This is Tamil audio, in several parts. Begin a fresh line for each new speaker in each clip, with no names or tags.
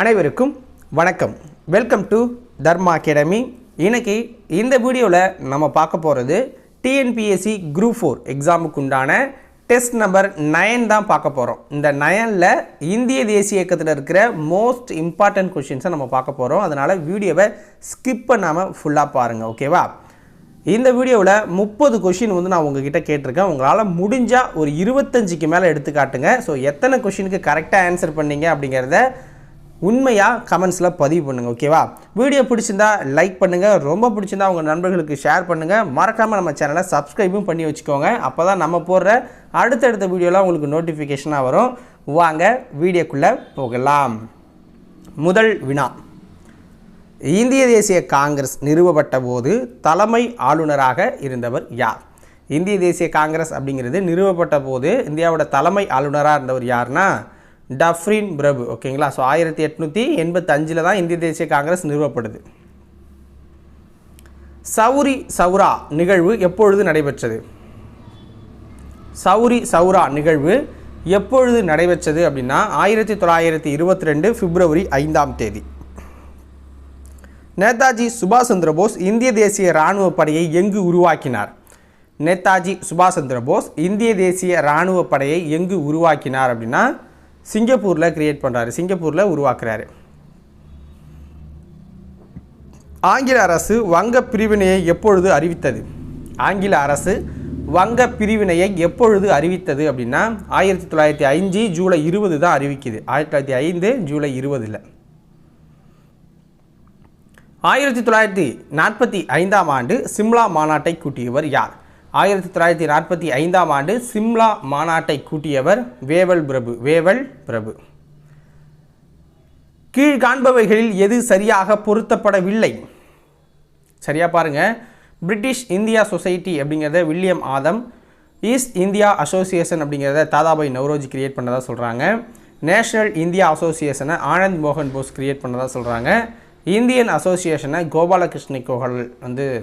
அனைவருக்கும் வணக்கம். Welcome to Dharma academy. இன்னைக்கு இந்த வீடியோவில் நம்ம பார்க்க போகிறது டிஎன்பிஎஸ்சி குரூப் 4 எக்ஸாமுக்கு உண்டான டெஸ்ட் நம்பர் 9 தான் பார்க்க போகிறோம். இந்த 9ல் இந்திய தேசிய இயக்கத்தில் இருக்கிற மோஸ்ட் இம்பார்ட்டன்ட் கொஷின்ஸை நம்ம பார்க்க போகிறோம். அதனால் வீடியோவை ஸ்கிப் பண்ணாமல் ஃபுல்லாக பாருங்கள், ஓகேவா? இந்த வீடியோவில் 30 கொஷின் நான் உங்ககிட்ட கேட்டிருக்கேன். உங்களால் முடிஞ்சால் ஒரு 25க்கு மேலே எடுத்து காட்டுங்க. ஸோ எத்தனை கொஷினுக்கு கரெக்டாக ஆன்சர் பண்ணீங்க அப்படிங்கிறத உண்மையாக கமெண்ட்ஸில் பதிவு பண்ணுங்கள், ஓகேவா? வீடியோ பிடிச்சிருந்தா லைக் பண்ணுங்கள், ரொம்ப பிடிச்சிருந்தா உங்கள் நண்பர்களுக்கு ஷேர் பண்ணுங்கள், மறக்காமல் நம்ம சேனலை சப்ஸ்கிரைபும் பண்ணி வச்சுக்கோங்க. அப்போ தான் நம்ம போடுற அடுத்தடுத்த வீடியோலாம் உங்களுக்கு நோட்டிஃபிகேஷனாக வரும். வாங்க வீடியோக்குள்ளே போகலாம். முதல் வினா: இந்திய தேசிய காங்கிரஸ் நிறுவப்பட்ட போது தலைமை ஆளுநராக இருந்தவர் யார்? இந்திய தேசிய காங்கிரஸ் அப்படிங்கிறது நிறுவப்பட்ட போது இந்தியாவோட தலைமை ஆளுநராக இருந்தவர் யார்னா டஃப்ரின் பிரபு, ஓகேங்களா? ஸோ 1885 தான் இந்திய தேசிய காங்கிரஸ் நிறுவப்படுது. சௌரி சௌரா நிகழ்வு எப்பொழுது நடைபெற்றது? சௌரி சௌரா நிகழ்வு எப்பொழுது நடைபெற்றது அப்படின்னா 1922 பிப்ரவரி 5ஆம் தேதி. நேதாஜி சுபாஷ் சந்திர போஸ் இந்திய தேசிய இராணுவ படையை எங்கு உருவாக்கினார்? நேதாஜி சுபாஷ் சந்திர போஸ் இந்திய தேசிய இராணுவ படையை எங்கு உருவாக்கினார் அப்படின்னா சிங்கப்பூரில் கிரியேட் பண்ணுறாரு, சிங்கப்பூரில் உருவாக்குறாரு. ஆங்கில அரசு வங்க பிரிவினையை எப்பொழுது அறிவித்தது? ஆங்கில அரசு வங்க பிரிவினையை எப்பொழுது அறிவித்தது அப்படின்னா 1905 ஜூலை 20 தான் அறிவிக்குது. 1905 ஜூலை 20. 1945ஆம் ஆண்டு சிம்லா மாநாட்டை கூட்டியவர் யார்? 1945ஆம் ஆண்டு சிம்லா மாநாட்டை கூட்டியவர் வேவல் பிரபு. வேவல் பிரபு. கீழ்காண்பவைகளில் எது சரியாக பொருத்தப்படவில்லை? சரியா பாருங்க. பிரிட்டிஷ் இந்தியா சொசைட்டி அப்படிங்கிறத William Adam, East India association அப்படிங்கிறத தாதாபாய் நவ்ரோஜி கிரியேட் பண்ணதா சொல்கிறாங்க. நேஷனல் இந்தியா அசோசியேஷனை ஆனந்த் மோகன் போஸ் கிரியேட் பண்ணதா சொல்கிறாங்க. இந்தியன் அசோசியேஷனை கோபாலகிருஷ்ண கோகல்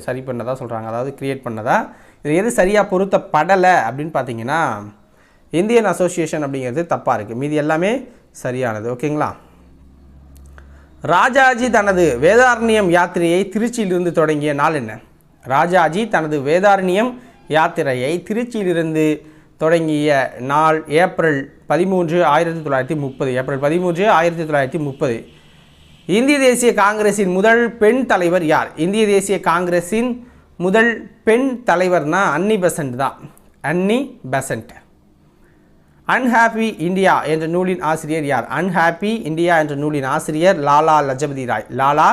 சரி பண்ணதா சொல்கிறாங்க, அதாவது கிரியேட் பண்ணதா. இது எது சரியாக பொருத்தப்படலை அப்படின்னு பார்த்தீங்கன்னா இந்தியன் அசோசியேஷன் அப்படிங்கிறது தப்பாக இருக்குது, மீதி எல்லாமே சரியானது, ஓகேங்களா? ராஜாஜி தனது வேதாரண்யம் யாத்திரையை திருச்சியிலிருந்து தொடங்கிய நாள் என்ன? ராஜாஜி தனது வேதாரண்யம் யாத்திரையை திருச்சியிலிருந்து தொடங்கிய நாள் ஏப்ரல் 13, 1930. ஏப்ரல் 13, 1930. இந்திய தேசிய காங்கிரஸின் முதல் பெண் தலைவர் யார்? இந்திய தேசிய காங்கிரஸின் முதல் பெண் தலைவர்னா அன்னி பெசன்ட் தான். அன்னி பெசன்ட். அன்ஹாப்பி இந்தியா என்ற நூலின் ஆசிரியர் யார்? அன்ஹாப்பி இந்தியா என்ற நூலின் ஆசிரியர் லாலா லஜபதி ராய். லாலா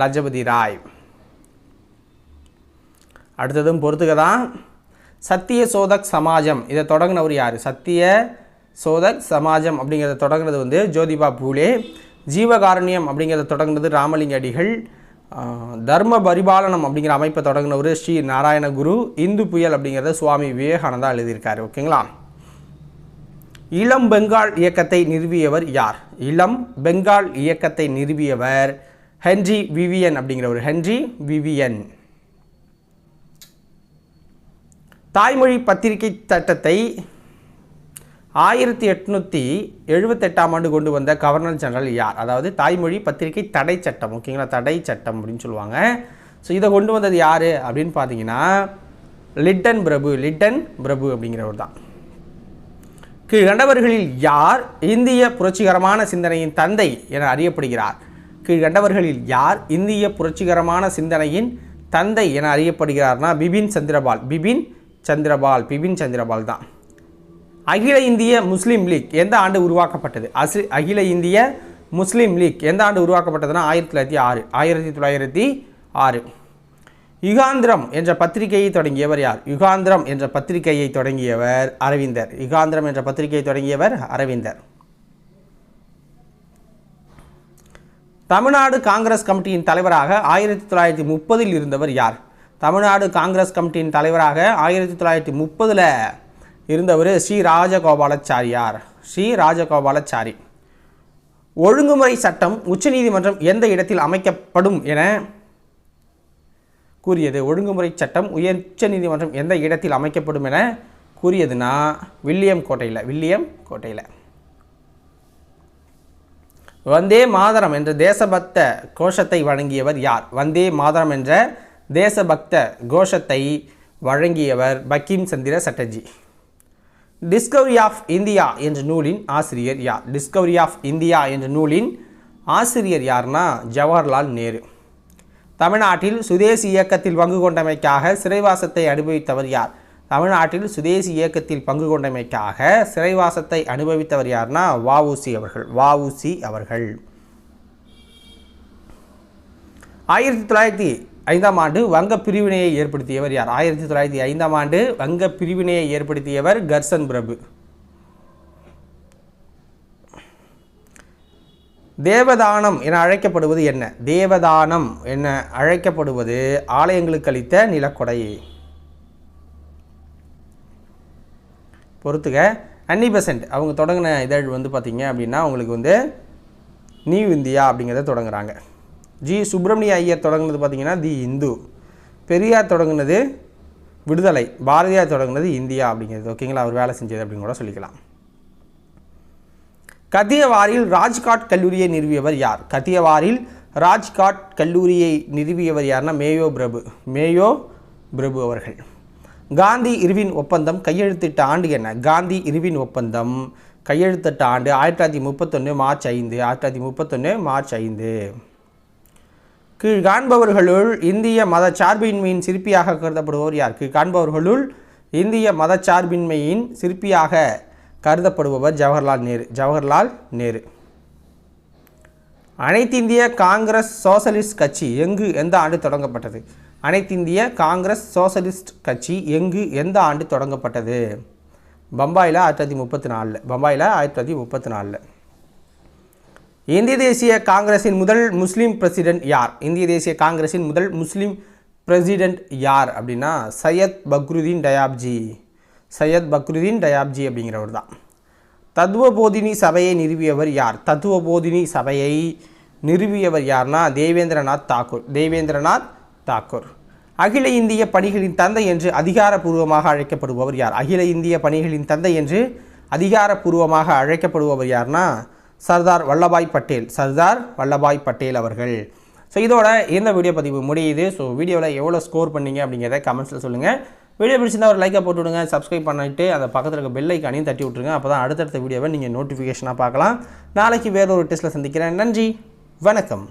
லஜபதி ராய். அடுத்ததும் பொறுத்துக்க தான். சத்திய சோதக் சமாஜம் இதை தொடங்கினவர் யார்? சத்திய சோதக் சமாஜம் அப்படிங்கிறத தொடங்கினது ஜோதிபா பூலே. ஜீவகாருண்யம் அப்படிங்கிறத தொடங்கினது ராமலிங்க அடிகள். தர்ம பரிபாலனம் அப்படிங்கிற அமைப்பை தொடங்கினவர் ஸ்ரீ நாராயண குரு. இந்து புயல் அப்படிங்கிறத சுவாமி விவேகானந்தா எழுதியிருக்காரு, ஓகேங்களா? இளம் பெங்கால் இயக்கத்தை நிறுவியவர் யார்? இளம் பெங்கால் இயக்கத்தை நிறுவியவர் ஹென்றி விவியன் அப்படிங்கிறவர். Henry Vivian. தாய்மொழி பத்திரிகை சட்டத்தை 1878ஆம் ஆண்டு கொண்டு வந்த கவர்னர் ஜெனரல் யார்? அதாவது தாய்மொழி பத்திரிகை தடை சட்டம், ஓகேங்களா? தடை சட்டம் அப்படின்னு சொல்லுவாங்க. ஸோ இதை கொண்டு வந்தது யார் அப்படின்னு பார்த்தீங்கன்னா லிட்டன் பிரபு. லிட்டன் பிரபு அப்படிங்கிறவர் தான். கீழ்கண்டவர்களில் யார் இந்திய புரட்சிகரமான சிந்தனையின் தந்தை என அறியப்படுகிறார்? கீழ்கண்டவர்களில் யார் இந்திய புரட்சிகரமான சிந்தனையின் தந்தை என அறியப்படுகிறார்னா பிபின் சந்திரபால். பிபின் சந்திரபால். பிபின் சந்திரபால் தான். அகில இந்திய முஸ்லீம் லீக் எந்த ஆண்டு உருவாக்கப்பட்டது? அகில இந்திய முஸ்லீம் லீக் எந்த ஆண்டு உருவாக்கப்பட்டதுன்னா 1906. 1906. யுகாந்திரம் என்ற பத்திரிகையை தொடங்கியவர் யார்? யுகாந்திரம் என்ற பத்திரிகையை தொடங்கியவர் அரவிந்தர். யுகாந்திரம் என்ற பத்திரிகையை தொடங்கியவர் அரவிந்தர். தமிழ்நாடு காங்கிரஸ் கமிட்டியின் தலைவராக 1930 இருந்தவர் யார்? தமிழ்நாடு காங்கிரஸ் கமிட்டியின் தலைவராக 1930 இருந்தவர் ஸ்ரீ ராஜகோபாலாச்சாரியார். ஸ்ரீ ராஜகோபாலாச்சாரி. ஒழுங்குமுறை சட்டம் உச்சநீதிமன்றம் எந்த இடத்தில் அமைக்கப்படும் என கூறியது? ஒழுங்குமுறை சட்டம் உச்சநீதிமன்றம் எந்த இடத்தில் அமைக்கப்படும் என கூறியதுன்னா வில்லியம் கோட்டையில். வில்லியம் கோட்டையில். வந்தே மாதரம் என்ற தேசபக்த கோஷத்தை வழங்கியவர் யார்? வந்தே மாதரம் என்ற தேசபக்த கோஷத்தை வழங்கியவர் பங்கிம் சந்திர சட்டர்ஜி. டிஸ்கவரி ஆஃப் இந்தியா என்ற நூலின் ஆசிரியர் யார்? டிஸ்கவரி ஆஃப் இந்தியா என்ற நூலின் ஆசிரியர் யார்னா ஜவஹர்லால் நேரு. தமிழ்நாட்டில் சுதேசி இயக்கத்தில் பங்கு கொண்டமைக்காக சிறைவாசத்தை அனுபவித்தவர் யார்? தமிழ்நாட்டில் சுதேசி இயக்கத்தில் பங்கு கொண்டமைக்காக சிறைவாசத்தை அனுபவித்தவர் யார்னா வஉசி அவர்கள். வஉசி அவர்கள் 1905ஆம் ஆண்டு வங்க பிரிவினையை ஏற்படுத்தியவர் யார்? 1905ஆம் ஆண்டு வங்க பிரிவினையை ஏற்படுத்தியவர் கர்சன் பிரபு. தேவதானம் என அழைக்கப்படுவது என்ன? தேவதானம் என அழைக்கப்படுவது ஆலயங்களுக்கு அளித்த நிலக்கொடை. பொறுத்துக. அன்னி பெசன்ட் அவங்க தொடங்கின இதழ் பார்த்திங்க அப்படின்னா உங்களுக்கு நியூ இந்தியா அப்படிங்கிறத தொடங்குறாங்க. ஜி சுப்பிரமணிய ஐயர் தொடங்குனது பார்த்திங்கன்னா தி இந்து. பெரியார் தொடங்குனது விடுதலை. பாரதியார் தொடங்குனது இந்தியா அப்படிங்கிறது. ஓகேங்களா, அவர் வேலை செஞ்சது அப்படின்னு கூட சொல்லிக்கலாம். கத்தியவாரில் ராஜ்காட் கல்லூரியை நிறுவியவர் யார்? கத்தியவாரில் ராஜ்காட் கல்லூரியை நிறுவியவர் யார்னா மேயோ பிரபு. மேயோ பிரபு அவர்கள். காந்தி இர்வின் ஒப்பந்தம் கையெழுத்திட்ட ஆண்டு என்ன? காந்தி இர்வின் ஒப்பந்தம் கையெழுத்திட்ட ஆண்டு 1931 மார்ச் 5. 1931 மார்ச் 5. கீழ்காண்பவர்களுள் இந்திய மதச்சார்பின்மையின் சிற்பியாக கருதப்படுபவர் யார்? கீழ்காண்பவர்களுள் இந்திய மதச்சார்பின்மையின் சிற்பியாக கருதப்படுபவர் ஜவஹர்லால் நேரு. ஜவஹர்லால் நேரு. அனைத்திந்திய காங்கிரஸ் சோசலிஸ்ட் கட்சி எந்த ஆண்டு தொடங்கப்பட்டது? அனைத்திந்திய காங்கிரஸ் சோசலிஸ்ட் கட்சி எந்த ஆண்டு தொடங்கப்பட்டது? பம்பாயில் 1934. பம்பாயில் 1934. இந்திய தேசிய காங்கிரஸின் முதல் முஸ்லீம் பிரசிடென்ட் யார்? இந்திய தேசிய காங்கிரஸின் முதல் முஸ்லீம் பிரசிடென்ட் யார் அப்படின்னா சையத் பக்ருதீன் டயாப்ஜி. சையத் பக்ருதீன் டயாப்ஜி அப்படிங்கிறவர் தான். தத்துவபோதினி சபையை நிறுவியவர் யார்? தத்துவபோதினி சபையை நிறுவியவர் யார்னா தேவேந்திரநாத் தாக்கூர். தேவேந்திரநாத் தாக்கூர். அகில இந்திய பணிகளின் தந்தை என்று அதிகாரப்பூர்வமாக அழைக்கப்படுபவர் யார்? அகில இந்திய பணிகளின் தந்தை என்று அதிகாரப்பூர்வமாக அழைக்கப்படுபவர் யார்னா சர்தார் வல்லபாய் பட்டேல். சர்தார் வல்லபாய் பட்டேல் அவர்கள். ஸோ இதோட இந்த வீடியோ பதிவு முடியுது. ஸோ வீடியோவில் எவ்வளோ ஸ்கோர் பண்ணீங்க அப்படிங்கிறத கமெண்ட்ஸில் சொல்லுங்கள். வீடியோ பிடிச்சிருந்தா ஒரு லைக்கை போட்டு விடுங்க. சப்ஸ்கிரைப் பண்ணிட்டு அந்த பக்கத்தில் இருக்க பெல் ஐக்கானையும் தட்டி விட்ருங்க. அப்போ தான் அடுத்தடுத்த வீடியோவை நீங்கள் நோட்டிஃபிகேஷனாக பார்க்கலாம். நாளைக்கு வேறொரு டெஸ்ட்டில் சந்திக்கிறேன். நன்றி, வணக்கம்.